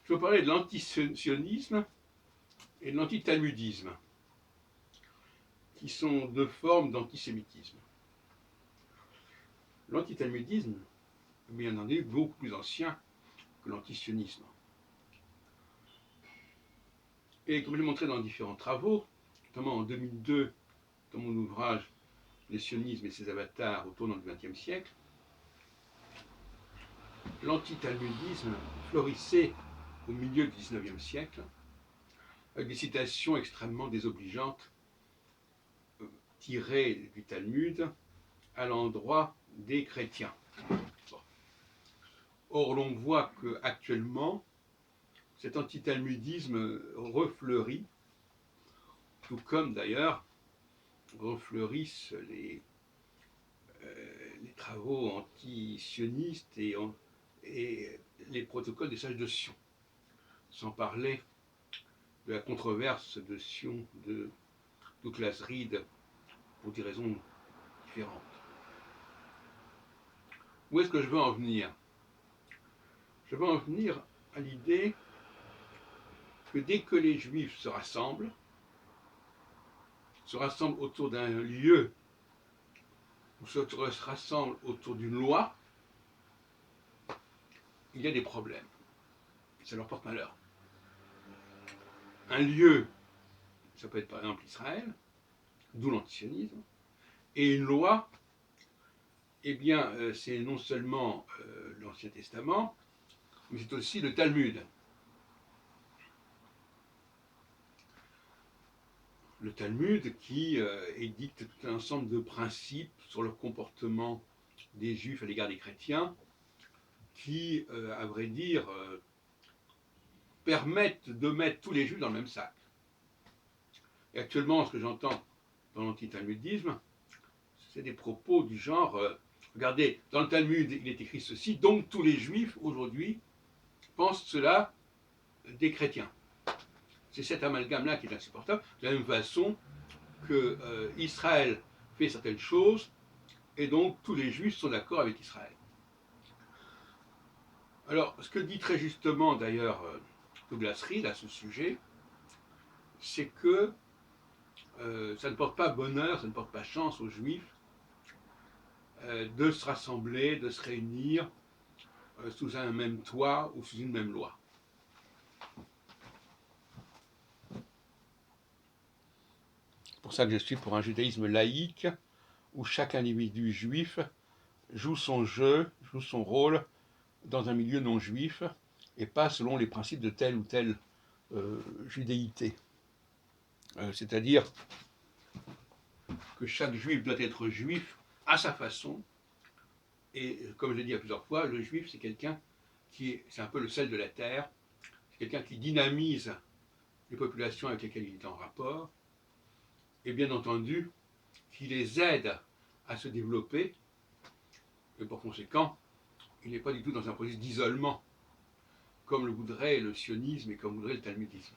je veux parler de l'antisionisme et de l'antitalmudisme, qui sont deux formes d'antisémitisme. L'antitalmudisme, bien entendu, est beaucoup plus ancien que l'antisionisme. Et comme je l'ai montré dans différents travaux, notamment en 2002, dans mon ouvrage Les sionismes et ses avatars au tournant du XXe siècle, l'antitalmudisme florissait au milieu du XIXe siècle, avec des citations extrêmement désobligeantes tirées du Talmud à l'endroit des chrétiens. Bon. Or, l'on voit qu'actuellement, cet antitalmudisme refleurit, tout comme d'ailleurs refleurissent les travaux anti-sionistes et les protocoles des sages de Sion, sans parler de la controverse de Sion de Douglas Reed pour des raisons différentes. Où est-ce que je veux en venir? Je veux en venir à l'idée que dès que les Juifs se rassemblent autour d'un lieu, ou se rassemblent autour d'une loi, il y a des problèmes. Ça leur porte malheur. Un lieu, ça peut être par exemple Israël, d'où l'antisionisme, et une loi, eh bien, c'est non seulement l'Ancien Testament, mais c'est aussi le Talmud. Le Talmud qui édicte tout un ensemble de principes sur le comportement des Juifs à l'égard des chrétiens, qui, à vrai dire, permettent de mettre tous les Juifs dans le même sac. Et actuellement, ce que j'entends dans l'antitalmudisme, c'est des propos du genre regardez, dans le Talmud, il est écrit ceci, donc tous les Juifs aujourd'hui pensent cela des chrétiens. C'est cet amalgame-là qui est insupportable, de la même façon que Israël fait certaines choses, et donc tous les Juifs sont d'accord avec Israël. Alors, ce que dit très justement d'ailleurs Douglas Reed à ce sujet, c'est que ça ne porte pas bonheur, ça ne porte pas chance aux Juifs de se rassembler, de se réunir sous un même toit ou sous une même loi. C'est pour ça que je suis pour un judaïsme laïque, où chaque individu juif joue son jeu, joue son rôle dans un milieu non juif, et pas selon les principes de telle ou telle judéité. C'est-à-dire que chaque juif doit être juif à sa façon, et comme je l'ai dit à plusieurs fois, le juif c'est quelqu'un c'est un peu le sel de la terre, c'est quelqu'un qui dynamise les populations avec lesquelles il est en rapport, et bien entendu, qui les aide à se développer, et par conséquent, il n'est pas du tout dans un processus d'isolement, comme le voudrait le sionisme et comme voudrait le talmudisme.